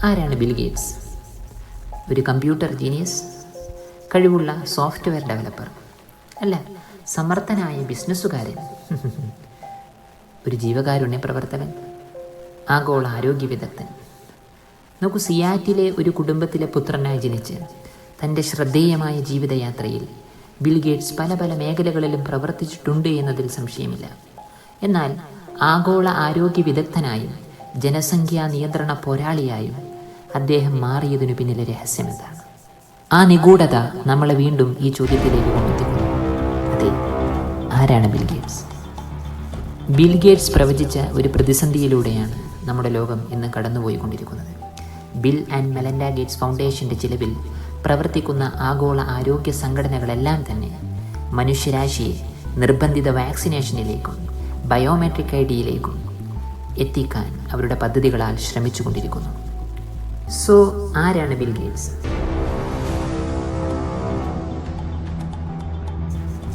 ആരാണ് bill Gates? ഒരു computer genius? കഴിവുള്ള സോഫ്റ്റ്വെയർ ഡെവലപ്പർ? അല്ല, സമർത്ഥനായ ബിസിനസ്സുകാരൻ. ഒരു ജീവകാരുണ്യ പ്രവർത്തകൻ? ആഗോള ആരോഗ്യ വിദഗ്ധൻ? നോക്കൂ, സിയാറ്റിലെ ഒരു കുടുംബത്തിലെ പുത്രനായി ജനിച്ച് തൻ്റെ ശ്രദ്ധേയമായ ജീവിതയാത്രയിൽ ബിൽ ഗേറ്റ്സ് പല പല മേഖലകളിലും പ്രവർത്തിച്ചിട്ടുണ്ട് എന്നതിൽ സംശയമില്ല. എന്നാൽ ആഗോള ആരോഗ്യ വിദഗ്ധനായും ജനസംഖ്യാ നിയന്ത്രണ പോരാളിയായും അദ്ദേഹം മാറിയതിനു പിന്നിലെ രഹസ്യമെന്താണ്? ആ നിഗൂഢത നമ്മളെ വീണ്ടും ഈ ചോദ്യത്തിലേക്ക് കൊണ്ടെത്തിക്കുന്നു. അതെ, ആരാണ് ബിൽ ഗേറ്റ്സ്? ബിൽ ഗേറ്റ്സ് പ്രവചിച്ച ഒരു പ്രതിസന്ധിയിലൂടെയാണ് നമ്മുടെ ലോകം ഇന്ന് കടന്നുപോയിക്കൊണ്ടിരിക്കുന്നത്. ബിൽ ആൻഡ് മെലൻഡ ഗേറ്റ്സ് ഫൗണ്ടേഷൻ്റെ ചിലവിൽ പ്രവർത്തിക്കുന്ന ആഗോള ആരോഗ്യ സംഘടനകളെല്ലാം തന്നെ മനുഷ്യരാശിയെ നിർബന്ധിത വാക്സിനേഷനിലേക്കും ബയോമെട്രിക് ഐഡിയിലേക്കും എത്തിക്കാൻ അവരുടെ പദ്ധതികളാൽ ശ്രമിച്ചുകൊണ്ടിരിക്കുന്നു. സോ ആരാണ് ബിൽ ഗേറ്റ്സ്?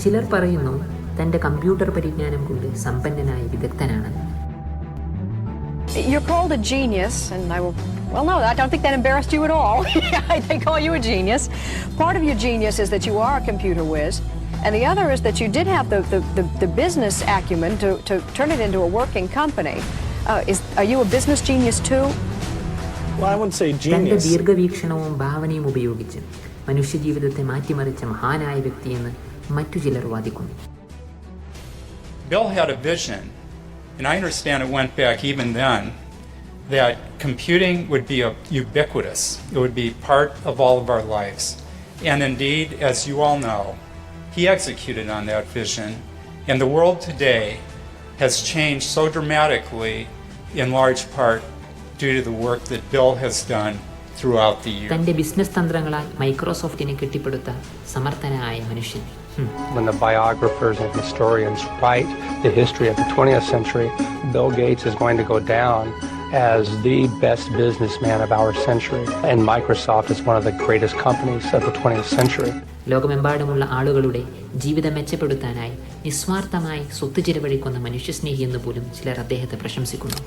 ചിലർ പറയുന്നു തൻ്റെ കമ്പ്യൂട്ടർ പരിജ്ഞാനം കൊണ്ട് സമ്പന്നനായ വിദഗ്ധനാണെന്ന്. You're called a genius, and well, no, I don't think that embarrassed you at all. They call you a genius. Part of your genius is that you are a computer whiz, and the other is that you did have the business acumen to turn it into a working company. Are you a business genius too? Well, I wouldn't say genius. തൻ്റെ ദീർഘവീക്ഷണവും ഭാവനയും ഉപയോഗിച്ച് മനുഷ്യജീവിതത്തെ മാറ്റിമറിച്ച മഹാനായ വ്യക്തിയെന്ന് മറ്റു ചിലർ വാദിക്കുന്നു. Bill had a vision, and I understand it went back even then, that computing would be ubiquitous. It would be part of all of our lives. And indeed, as you all know, he executed on that vision, and the world today has changed so dramatically in large part due to the work that Bill has done throughout the years. തൻ്റെ business തന്ത്രങ്ങളാൽ മൈക്രോസോഫ്റ്റിനെ കെട്ടിപ്പടുത്ത സമർത്ഥനായ മനുഷ്യൻ. When the biographers and historians write the history of the 20th century, Bill Gates is going to go down as the best businessman of our century, and Microsoft is one of the greatest companies of the 20th century. ലോകമെമ്പാടുമുള്ള ആളുകളുടെ ജീവിതം മെച്ചപ്പെടുത്താനായി നിസ്വാർത്ഥമായി സ്വത്ത് ചിലവഴിക്കുന്ന മനുഷ്യസ്നേഹി എന്ന് പോലും ചിലർ അദ്ദേഹത്തെ പ്രശംസിക്കുന്നു.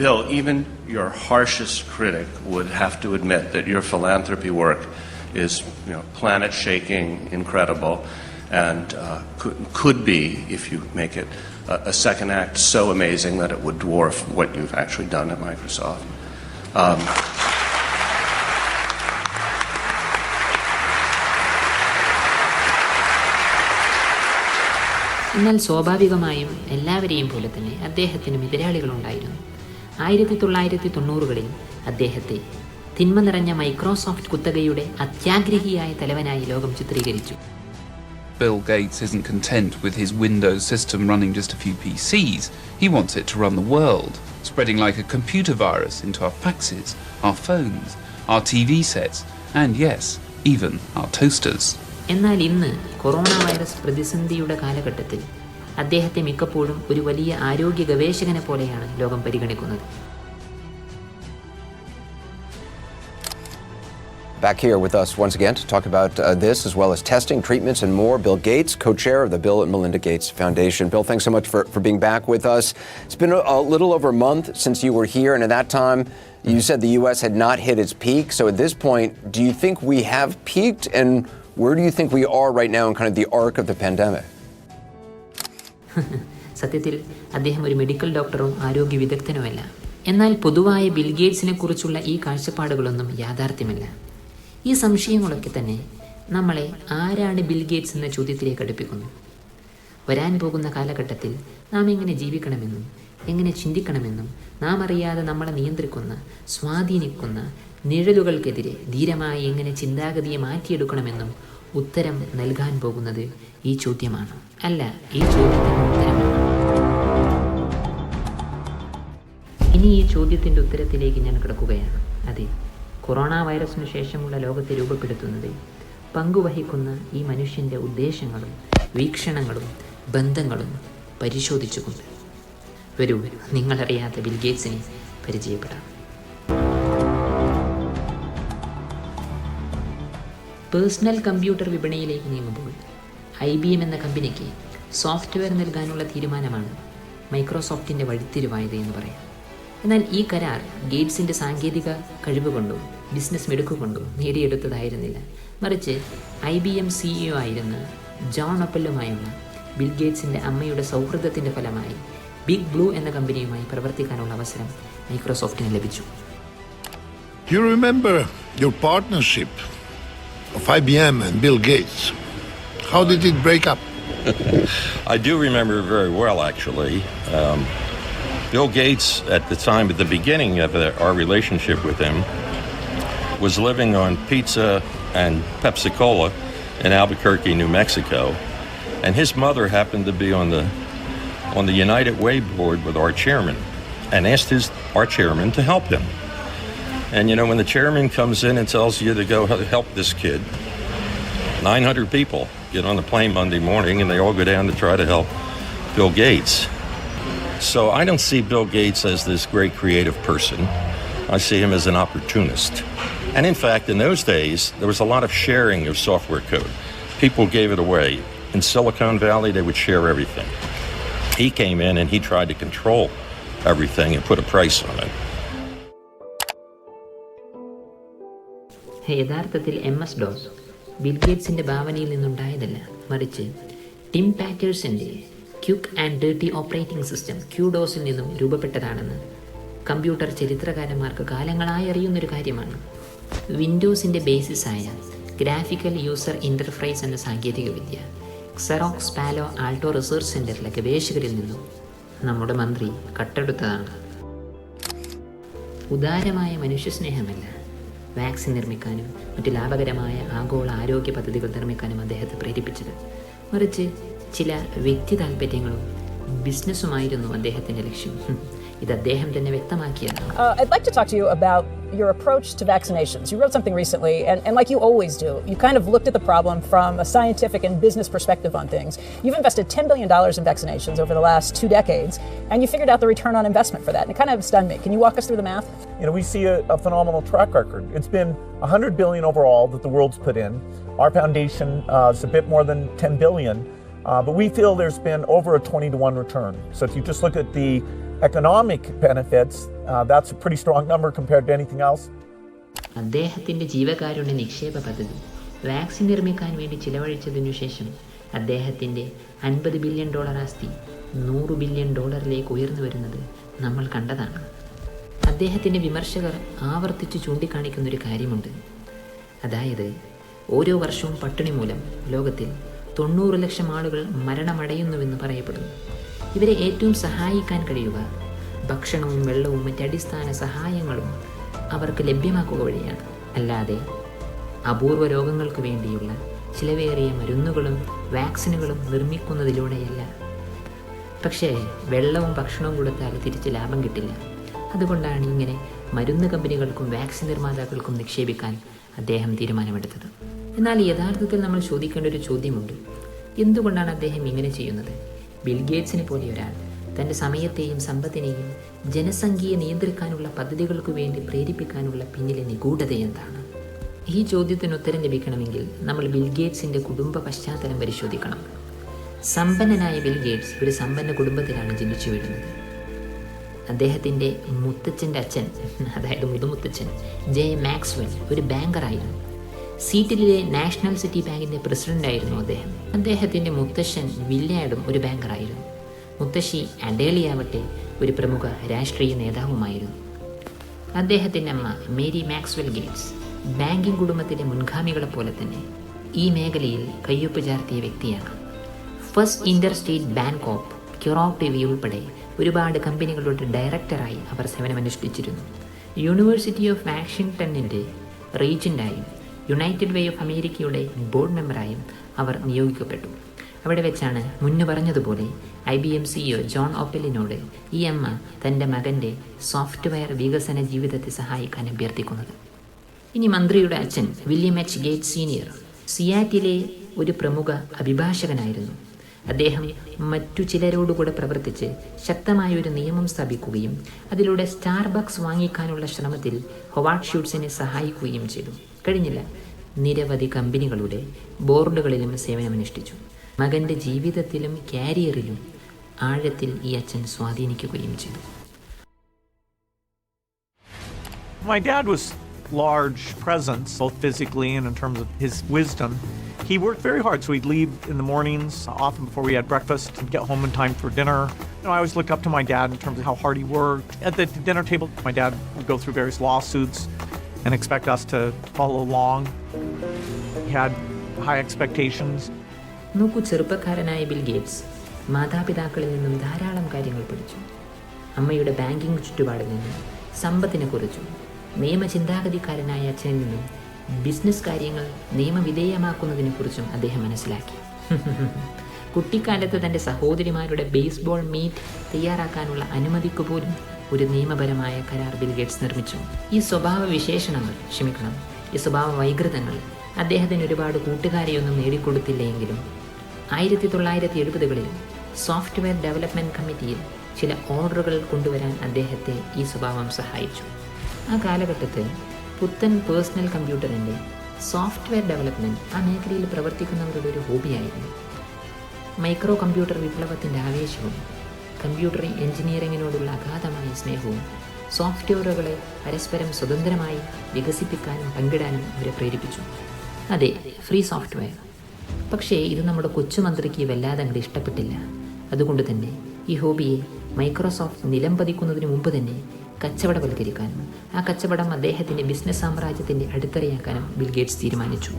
Bill, even your harshest critic would have to admit that your philanthropy work is, planet-shaking, incredible, and could be, if you make it a second act, so amazing that it would dwarf what you've actually done at Microsoft. എന്നാൽ സ്വാഭാവികമായും എല്ലാവരെയും പോലെ തന്നെ അദ്ദേഹത്തിനും എതിരാളികളുണ്ടായിരുന്നു. 1990കളിൽ അദ്ദേഹത്തെ തിന്മ നിറഞ്ഞ Microsoft കുത്തകയുടെ അത്യാഗ്രഹിയായ തലവനായി ലോകം ചിത്രീകരിച്ചു. Bill Gates isn't content with his Windows system running just a few PCs. He wants it to run the world, spreading like a computer virus into our faxes, our phones, our TV sets, and yes, even our toasters. എന്നാൽ ഇന്ന് corona virus പ്രതിസന്ധിയുടെ കാലഘട്ടത്തിൽ അദ്ദേഹത്തെ മിക്കപ്പോഴും ഒരു വലിയ ആരോഗ്യ ഗവേഷകനെ പോലെയാണ് ലോകം പരിഗണിക്കുന്നത്. Back here with us once again to talk about this, as well as testing, treatments, and more, Bill Gates, co-chair of the Bill and Melinda Gates Foundation. Bill, thanks so much for being back with us. It's been a little over a month since you were here, and at that time, you said the U.S. had not hit its peak. So at this point, do you think we have peaked, and where do you think we are right now in kind of the arc of the pandemic? സത്യത്തിൽ അദ്ദേഹം ഒരു medical ഡോക്ടറും ആരോഗ്യ വിദഗ്ധനുമല്ല. എന്നാൽ പൊതുവായ bill ഗേറ്റ്സിനെ കുറിച്ചുള്ള ഈ കാഴ്ചപ്പാടുകളൊന്നും യാഥാർത്ഥ്യമല്ല. ഈ സംശയങ്ങളൊക്കെ തന്നെ നമ്മളെ ആരാണ് ബിൽ ഗേറ്റ്സ് എന്ന ചോദ്യത്തിലേക്ക് അടുപ്പിക്കുന്നു. വരാൻ പോകുന്ന കാലഘട്ടത്തിൽ നാം എങ്ങനെ ജീവിക്കണമെന്നും എങ്ങനെ ചിന്തിക്കണമെന്നും നാം അറിയാതെ നമ്മളെ നിയന്ത്രിക്കുന്ന, സ്വാധീനിക്കുന്ന നിഴലുകൾക്കെതിരെ ധീരമായി എങ്ങനെ ചിന്താഗതിയെ മാറ്റിയെടുക്കണമെന്നും ഉത്തരം നൽകാൻ പോകുന്നത് ഈ ചോദ്യമാണ്. അല്ല, ഈ ചോദ്യത്തിൻ്റെ ഉത്തരമാണ്. ഇനി ഈ ചോദ്യത്തിൻ്റെ ഉത്തരത്തിലേക്ക് ഞാൻ കിടക്കുകയാണ്. അതെ, കൊറോണ വൈറസിനു ശേഷമുള്ള ലോകത്തെ രൂപപ്പെടുത്തുന്നത് പങ്കുവഹിക്കുന്ന ഈ മനുഷ്യൻ്റെ ഉദ്ദേശങ്ങളും വീക്ഷണങ്ങളും ബന്ധങ്ങളും പരിശോധിച്ചുകൊണ്ട്. വരൂ, നിങ്ങളറിയാത്ത ബിൽ ഗേറ്റ്സിനെ പരിചയപ്പെടാം. പേഴ്സണൽ കമ്പ്യൂട്ടർ വിപണിയിലേക്ക് നീങ്ങുമ്പോൾ IBM എന്ന കമ്പനിക്ക് സോഫ്റ്റ്വെയർ നൽകാനുള്ള തീരുമാനമാണ് മൈക്രോസോഫ്റ്റിൻ്റെ വഴിത്തിരിവായത് എന്ന് പറയാം. എന്നാൽ ഈ കരാർ ഗേറ്റ്സിൻ്റെ സാങ്കേതിക കഴിവ് കൊണ്ടോ ബിസിനസ് മിടുക്കുകൊണ്ടോ നേടിയെടുത്തതായിരുന്നില്ല. മറിച്ച് IBM CEO ആയിരുന്ന ജോൺ ഒപ്പലുമായുള്ള ബിൽ ഗേറ്റ്സിൻ്റെ അമ്മയുടെ സൗഹൃദത്തിൻ്റെ ഫലമായി ബിഗ് ബ്ലൂ എന്ന കമ്പനിയുമായി പ്രവർത്തിക്കാനുള്ള അവസരം മൈക്രോസോഫ്റ്റിന് ലഭിച്ചു. You remember your partnership of IBM and Bill Gates? How did it break up? I do remember very well, actually. Bill Gates, at the time, at the beginning of our relationship with him, was living on pizza and Pepsi-Cola in Albuquerque, New Mexico, and his mother happened to be on the United Way board with our chairman, and asked our chairman to help him. And you know, when the chairman comes in and tells you to go help this kid, 900 people get on the plane Monday morning and they all go down to try to help Bill Gates. So I don't see Bill Gates as this great creative person. I see him as an opportunist. And in fact, in those days, there was a lot of sharing of software code. People gave it away. In Silicon Valley, they would share everything. He came in and he tried to control everything and put a price on it. യഥാർത്ഥത്തിൽ MS-DOS bill ഗേറ്റ്സിൻ്റെ ഭാവനയിൽ നിന്നുണ്ടായതല്ല, മറിച്ച് Tim പാക്കേഴ്സിൻ്റെ quick and dirty operating system QDOSിൽ നിന്നും രൂപപ്പെട്ടതാണെന്ന് computer ചരിത്രകാരന്മാർക്ക് കാലങ്ങളായി അറിയുന്നൊരു കാര്യമാണ്. വിൻഡോസിൻ്റെ ബേസിസായ ഗ്രാഫിക്കൽ യൂസർ ഇൻ്റർഫേസ് എന്ന സാങ്കേതികവിദ്യ ക്സെറോക്സ് പാലോ ആൾട്ടോ റിസർച്ച് സെൻറ്ററിലെ ഗവേഷകരിൽ നിന്നും നമ്മുടെ മന്ത്രി കട്ടെടുത്തതാണ്. ഉദാരമായ മനുഷ്യസ്നേഹമല്ല വാക്സിൻ നിർമ്മിക്കാനും മറ്റ് ലാഭകരമായ ആഗോള ആരോഗ്യ പദ്ധതികൾ നിർമ്മിക്കാനും അദ്ദേഹത്തെ പ്രേരിപ്പിച്ചത്, മറിച്ച് ചില വ്യക്തി താല്പര്യങ്ങളും ബിസിനസ്സുമായിരുന്നു അദ്ദേഹത്തിൻ്റെ ലക്ഷ്യം. ഇത് അദ്ദേഹം തന്നെ വ്യക്തമാക്കിയതാണ്. I'd like to talk to you about your approach to vaccinations. You wrote something recently, and like you always do, you kind of looked at the problem from a scientific and business perspective on things. You've invested $10 billion in vaccinations over the last 2 decades, and you figured out the return on investment for that, and it kind of stunned me. Can you walk us through the math? You know, we see a phenomenal track record. It's been $100 billion overall that the world's put in. Our foundation is a bit more than $10 billion, but we feel there's been over a 20-to-1 return. So if you just look at the economic benefits, that's a pretty strong number compared to anything else. അദ്ദേഹത്തിൻ്റെ ജീവകാരുണ്യ നിക്ഷേപ പദ്ധതി vaccine നിർമ്മിക്കാൻ വേണ്ടി ചിലവഴിച്ചതിനു ശേഷം അദ്ദേഹത്തിൻ്റെ $50 billion ആസ്തി $100 billion ഉയർന്നു വരുന്നത് നമ്മൾ കണ്ടതാണ്. അദ്ദേഹത്തിൻ്റെ വിമർശകർ ആവർത്തിച്ച് ചൂണ്ടിക്കാണിക്കുന്നൊരു കാര്യമുണ്ട്. അതായത് ഓരോ വർഷവും പട്ടിണി മൂലം ലോകത്തിൽ 90 ലക്ഷം ആളുകൾ മരണമടയുന്നുവെന്ന് പറയപ്പെടുന്നു. ഇവരെ ഏറ്റവും സഹായിക്കാൻ കഴിയുക ഭക്ഷണവും വെള്ളവും മറ്റടിസ്ഥാന സഹായങ്ങളും അവർക്ക് ലഭ്യമാക്കുക വഴിയാണ്, അല്ലാതെ അപൂർവ രോഗങ്ങൾക്ക് വേണ്ടിയുള്ള ചിലവേറിയ മരുന്നുകളും വാക്സിനുകളും നിർമ്മിക്കുന്നതിലൂടെയല്ല. പക്ഷേ വെള്ളവും ഭക്ഷണവും കൊടുത്താൽ തിരിച്ച് ലാഭം കിട്ടില്ല. അതുകൊണ്ടാണ് ഇങ്ങനെ മരുന്ന് കമ്പനികൾക്കും വാക്സിൻ നിർമ്മാതാക്കൾക്കും നിക്ഷേപിക്കാൻ അദ്ദേഹം തീരുമാനമെടുത്തത്. എന്നാൽ യഥാർത്ഥത്തിൽ നമ്മൾ ചോദിക്കേണ്ട ഒരു ചോദ്യമുണ്ട്. എന്തുകൊണ്ടാണ് അദ്ദേഹം ഇങ്ങനെ ചെയ്യുന്നത്? ബിൽ ഗേറ്റ്സിനെ പോലെ ഒരാൾ തൻ്റെ സമയത്തെയും സമ്പത്തിനെയും ജനസംഖ്യയെ നിയന്ത്രിക്കാനുള്ള പദ്ധതികൾക്ക് വേണ്ടി പ്രേരിപ്പിക്കാനുള്ള പിന്നിലെ നിഗൂഢത എന്താണ്? ഈ ചോദ്യത്തിന് ഉത്തരം ലഭിക്കണമെങ്കിൽ നമ്മൾ ബിൽ ഗേറ്റ്സിൻ്റെ കുടുംബ പശ്ചാത്തലം പരിശോധിക്കണം. സമ്പന്നനായ ബിൽ ഗേറ്റ്സ് ഒരു സമ്പന്ന കുടുംബത്തിലാണ് ജനിച്ചു വീഴുന്നത്. അദ്ദേഹത്തിൻ്റെ മുത്തച്ഛൻ്റെ അച്ഛൻ, അതായത് മുതുമുത്തച്ഛൻ ജെ മാക്സ്വെൽ ഒരു ബാങ്കറായിരുന്നു. സീറ്റിലെ നാഷണൽ സിറ്റി ബാങ്കിൻ്റെ പ്രസിഡൻ്റായിരുന്നു അദ്ദേഹം. അദ്ദേഹത്തിൻ്റെ മുത്തശ്ശൻ വില്യാഡും ഒരു ബാങ്കറായിരുന്നു. മുത്തശ്ശി അഡേലിയാവട്ടെ ഒരു പ്രമുഖ രാഷ്ട്രീയ നേതാവുമായിരുന്നു. അദ്ദേഹത്തിൻ്റെ അമ്മ മേരി മാക്സ്വെൽ ഗേറ്റ്സ് ബാങ്കിംഗ് കുടുംബത്തിലെ മുൻഗാമികളെപ്പോലെ തന്നെ ഈ മേഖലയിൽ കയ്യൊപ്പ് ചാർത്തിയ വ്യക്തിയാണ്. ഫസ്റ്റ് ഇൻ്റർസ്റ്റേറ്റ് ബാങ്കോപ്പ്, ക്യൂറോ ടിവി ഉൾപ്പെടെ ഒരുപാട് കമ്പനികളുടെ ഡയറക്ടറായി അവർ സേവനമനുഷ്ഠിച്ചിരുന്നു. യൂണിവേഴ്സിറ്റി ഓഫ് വാഷിങ്ടണിൻ്റെ റീജൻ്റായും യുണൈറ്റഡ് വേ ഓഫ് അമേരിക്കയുടെ ബോർഡ് മെമ്പറായും അവർ നിയോഗിക്കപ്പെട്ടു. അവിടെ വെച്ചാണ് മുന്നു പറഞ്ഞതുപോലെ IBM CEO ജോൺ ഓപ്പലിനോട് ഈ അമ്മ തൻ്റെ മകൻ്റെ സോഫ്റ്റ്വെയർ വികസന ജീവിതത്തെ സഹായിക്കാൻ അഭ്യർത്ഥിക്കുന്നത്. ഇനി മന്ത്രിയുടെ അച്ഛൻ വില്യം H. ഗേറ്റ്സ് സീനിയർ സിയാറ്റിലെ ഒരു പ്രമുഖ അഭിഭാഷകനായിരുന്നു. അദ്ദേഹം മറ്റു ചിലരോടുകൂടെ പ്രവർത്തിച്ച് ശക്തമായൊരു നിയമം സ്ഥാപിക്കുകയും അതിലൂടെ സ്റ്റാർബക്സ് വാങ്ങിക്കാനുള്ള ശ്രമത്തിൽ ഹൊവാർഡ് ഷൂട്ട്സിനെ സഹായിക്കുകയും ചെയ്തു. കഴിഞ്ഞില്ല, നിരവധി കമ്പനികളുടെ ബോർഡുകളിലും സേവനമനുഷ്ഠിച്ചു. മകൻ്റെ ജീവിതത്തിലും കാരിയറിലും ആഴത്തിൽ ഈ അച്ഛൻ സ്വാധീനിക്കുകയും ചെയ്തു. My dad was large presence, both physically and in terms of his wisdom. He worked very hard, so he'd leave in the mornings, often before we had breakfast, and get home in time for dinner. I always looked up to my dad in terms of how hard he worked. At the dinner table, my dad would go through various lawsuits and expect us to follow along. He had high expectations. നോക്കൂ, ചെറുപ്പക്കാരനായ bill Gates മാതാപിതാക്കളിൽ നിന്നും ധാരാളം കാര്യങ്ങൾ പഠിച്ചു. അമ്മയുടെ banking ചുറ്റുപാടിൽ നിന്നും സമ്പത്തിനെക്കുറിച്ചും, നിയമചിന്താഗതിക്കാരനായ അച്ഛനിൽ നിന്നും ബിസിനസ് കാര്യങ്ങൾ നിയമവിധേയമാക്കുന്നതിനെക്കുറിച്ചും അദ്ദേഹം മനസ്സിലാക്കി. കുട്ടിക്കാലത്ത് തൻ്റെ സഹോദരിമാരുടെ ബേസ്ബോൾ മീറ്റ് തയ്യാറാക്കാനുള്ള അനുമതിക്ക് പോലും ഒരു നിയമപരമായ കരാർ ബിൽ ഗേറ്റ്സ് നിർമ്മിച്ചു. ഈ സ്വഭാവ വൈകൃതങ്ങൾ അദ്ദേഹത്തിന് ഒരുപാട് കൂട്ടുകാരെയൊന്നും നേടിക്കൊടുത്തില്ലെങ്കിലും 1970കളിൽ സോഫ്റ്റ്വെയർ ഡെവലപ്മെൻറ്റ് കമ്മിറ്റിയിൽ ചില ഓർഡറുകൾ കൊണ്ടുവരാൻ അദ്ദേഹത്തെ ഈ സ്വഭാവം സഹായിച്ചു. ആ കാലഘട്ടത്തിൽ പുത്തൻ പേഴ്സണൽ കമ്പ്യൂട്ടറിൻ്റെ സോഫ്റ്റ്വെയർ ഡെവലപ്മെൻറ്റ് ആ മേഖലയിൽ പ്രവർത്തിക്കുന്നവരുടെ ഒരു ഹോബിയായിരുന്നു. മൈക്രോ കമ്പ്യൂട്ടർ വിപ്ലവത്തിൻ്റെ ആവേശവും കമ്പ്യൂട്ടർ എഞ്ചിനീയറിങ്ങിനോടുള്ള അഗാധമായ സ്നേഹവും സോഫ്റ്റ്വെയറുകളെ പരസ്പരം സ്വതന്ത്രമായി വികസിപ്പിക്കാനും പങ്കിടാനും അവരെ പ്രേരിപ്പിച്ചു. അതെ, ഫ്രീ സോഫ്റ്റ്വെയർ. പക്ഷേ ഇത് നമ്മുടെ കൊച്ചുമന്ത്രിക്ക് വല്ലാതെ അങ്ങോട്ട് ഇഷ്ടപ്പെട്ടില്ല. അതുകൊണ്ട് തന്നെ ഈ ഹോബിയെ മൈക്രോസോഫ്റ്റ് നിലംപതിക്കുന്നതിന് മുമ്പ് തന്നെ കച്ചവടവൽക്കരിക്കാനും ആ കച്ചവടം അദ്ദേഹത്തിൻ്റെ ബിസിനസ് സാമ്രാജ്യത്തിൻ്റെ അടിത്തറയാക്കാനും ബിൽ ഗേറ്റ്സ് തീരുമാനിച്ചു.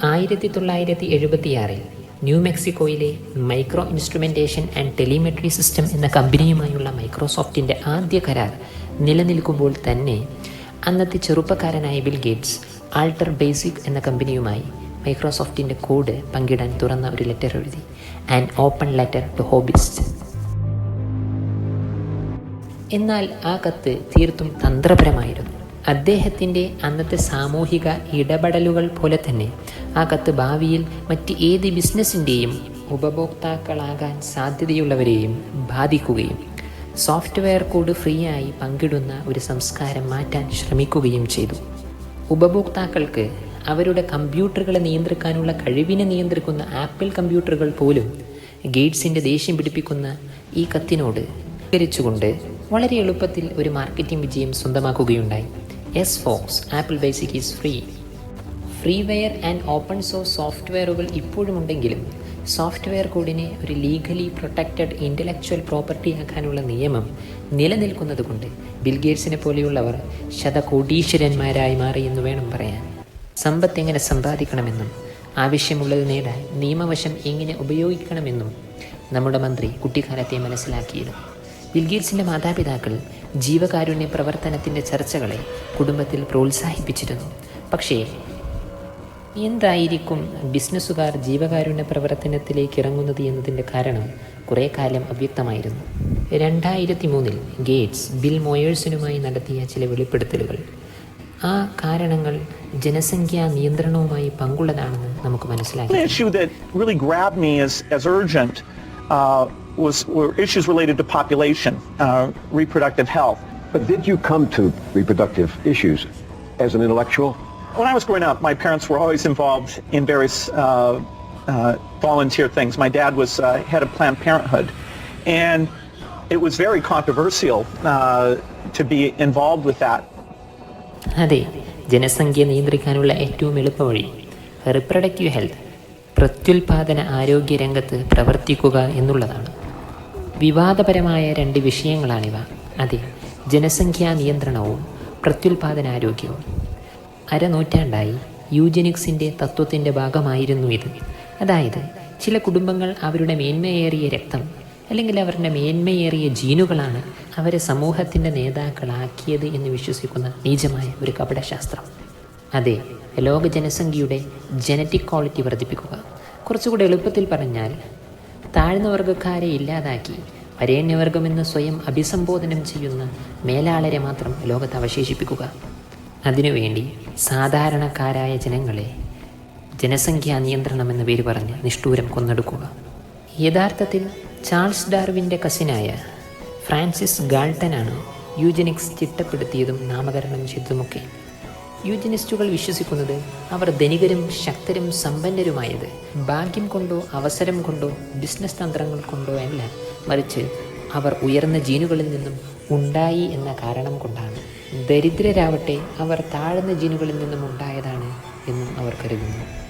1976 ന്യൂ മെക്സിക്കോയിലെ Micro Instrumentation and Telemetry System എന്ന കമ്പനിയുമായുള്ള മൈക്രോസോഫ്റ്റിൻ്റെ ആദ്യ കരാർ നിലനിൽക്കുമ്പോൾ തന്നെ അന്നത്തെ ചെറുപ്പക്കാരനായ ബിൽ ഗേറ്റ്സ് ആൾട്ടർ ബേസിക് എന്ന കമ്പനിയുമായി മൈക്രോസോഫ്റ്റിൻ്റെ കോഡ് പങ്കിടാൻ തുറന്ന ഒരു ലെറ്റർ എഴുതി. An open letter to hobbyist. എന്നാൽ ആ കത്ത് തീർത്തും തന്ത്രപരമായിരുന്നു. അദ്ദേഹത്തിൻ്റെ അന്നത്തെ സാമൂഹിക ഇടപെടലുകൾ പോലെ തന്നെ ആ കത്ത് ഭാവിയിൽ മറ്റ് ഏത് ബിസിനസ്സിൻ്റെയും ഉപഭോക്താക്കളാകാൻ സാധ്യതയുള്ളവരെയും ബാധിക്കുകയും സോഫ്റ്റ്വെയർ കോഡ് ഫ്രീ ആയി പങ്കിടുന്ന ഒരു സംസ്കാരം മാറ്റാൻ ശ്രമിക്കുകയും ചെയ്തു. ഉപഭോക്താക്കൾക്ക് അവരുടെ കമ്പ്യൂട്ടറുകളെ നിയന്ത്രിക്കാനുള്ള കഴിവിനെ നിയന്ത്രിക്കുന്ന ആപ്പിൾ കമ്പ്യൂട്ടറുകൾ പോലും ഗേറ്റ്സിൻ്റെ ദേഷ്യം പിടിപ്പിക്കുന്ന ഈ കത്തിനോട് കൊണ്ട് വളരെ എളുപ്പത്തിൽ ഒരു മാർക്കറ്റിംഗ് വിജയം സ്വന്തമാക്കുകയുണ്ടായി. എസ് ഫോക്സ്, Apple BASIC is free. Freeware and open source സോഫ്റ്റ്വെയറുകൾ ഇപ്പോഴുമുണ്ടെങ്കിലും സോഫ്റ്റ്വെയർ കോഡിനെ ഒരു ലീഗലി പ്രൊട്ടക്റ്റഡ് ഇൻ്റലക്ച്വൽ പ്രോപ്പർട്ടി ആക്കാനുള്ള നിയമം നിലനിൽക്കുന്നത് കൊണ്ട് ബിൽ ഗേറ്റ്സിനെ പോലെയുള്ളവർ ശതകോടീശ്വരന്മാരായി മാറിയെന്ന് വേണം പറയാൻ. സമ്പത്ത് എങ്ങനെ സമ്പാദിക്കണമെന്നും ആവശ്യമുള്ളത് നേടാൻ നിയമവശം എങ്ങനെ ഉപയോഗിക്കണമെന്നും നമ്മുടെ മന്ത്രി കുട്ടിക്കാലത്തെ മനസ്സിലാക്കിയിരുന്നു. ബിൽ ഗേറ്റ്സിൻ്റെ മാതാപിതാക്കൾ ജീവകാരുണ്യ പ്രവർത്തനത്തിൻ്റെ ചർച്ചകളെ കുടുംബത്തിൽ പ്രോത്സാഹിപ്പിച്ചിരുന്നു. പക്ഷേ എന്തായിരിക്കും ബിസിനസ്സുകാർ ജീവകാരുണ്യ പ്രവർത്തനത്തിലേക്ക് ഇറങ്ങുന്നത് എന്നതിൻ്റെ കാരണം കുറേ കാലം അവ്യക്തമായിരുന്നു. 2003 ഗേറ്റ്സ് ബിൽ മോയേഴ്സിനുമായി നടത്തിയ ചില വെളിപ്പെടുത്തലുകൾ ആ കാരണങ്ങൾ ജനസംഖ്യാ നിയന്ത്രണവുമായി പങ്കുള്ളതാണെന്ന് നമുക്ക് മനസ്സിലാക്കി. The issue that really grabbed me as urgent were issues related to population, reproductive health. But did you come to reproductive issues as an intellectual? When I was growing up, my parents were always involved in various volunteer things. My dad was head of Planned Parenthood, and it was very controversial to be involved with that. അതെ, ജനസംഖ്യ നിയന്ത്രിക്കാനുള്ള ഏറ്റവും എളുപ്പവഴി reproductive health, പ്രത്യുൽപാദന ആരോഗ്യ രംഗത്ത് പ്രവർത്തിക്കുക എന്നുള്ളതാണ്. വിവാദപരമായ 2 വിഷയങ്ങളാണിവ. അതെ, ജനസംഖ്യാ നിയന്ത്രണവും പ്രത്യുൽപാദനാരോഗ്യവും. അരനൂറ്റാണ്ടായി യൂജനിക്സിൻ്റെ തത്വത്തിൻ്റെ ഭാഗമായിരുന്നു ഇത്. അതായത് ചില കുടുംബങ്ങൾ അവരുടെ മേന്മയേറിയ രക്തം അല്ലെങ്കിൽ അവരുടെ മേന്മയേറിയ ജീനുകളാണ് അവരെ സമൂഹത്തിൻ്റെ നേതാക്കളാക്കിയത് എന്ന് വിശ്വസിക്കുന്ന നീചമായ ഒരു കപടശാസ്ത്രം. അതെ, ലോക ജനസംഖ്യയുടെ ജനറ്റിക് ക്വാളിറ്റി വർദ്ധിപ്പിക്കുക. കുറച്ചുകൂടെ എളുപ്പത്തിൽ പറഞ്ഞാൽ താഴ്ന്ന വർഗ്ഗക്കാരെ ഇല്ലാതാക്കി വരേണ്യവർഗമെന്ന് സ്വയം അഭിസംബോധനം ചെയ്യുന്ന മേലാളരെ മാത്രം ലോകത്ത് അവശേഷിപ്പിക്കുക. അതിനുവേണ്ടി സാധാരണക്കാരായ ജനങ്ങളെ ജനസംഖ്യാ നിയന്ത്രണം എന്ന പേര് പറഞ്ഞ് നിഷ്ഠൂരം കൊന്നെടുക്കുക. യഥാർത്ഥത്തിൽ ചാൾസ് ഡാർവിൻ്റെ കസിനായ ഫ്രാൻസിസ് ഗാൾട്ടനാണ് യൂജനിക്സ് ചിട്ടപ്പെടുത്തിയതും നാമകരണം ചെയ്തതുമൊക്കെ. യൂജനിസ്റ്റുകൾ വിശ്വസിക്കുന്നത് അവർ ധനികരും ശക്തരും സമ്പന്നരുമായത് ഭാഗ്യം കൊണ്ടോ അവസരം കൊണ്ടോ ബിസിനസ് തന്ത്രങ്ങൾ കൊണ്ടോ അല്ല, മറിച്ച് അവർ ഉയർന്ന ജീനുകളിൽ നിന്നും ഉണ്ടായി എന്ന കാരണം കൊണ്ടാണ്. ദരിദ്രരാവട്ടെ അവർ താഴ്ന്ന ജീനുകളിൽ നിന്നും ഉണ്ടായതാണ് എന്നും അവർ കരുതുന്നു.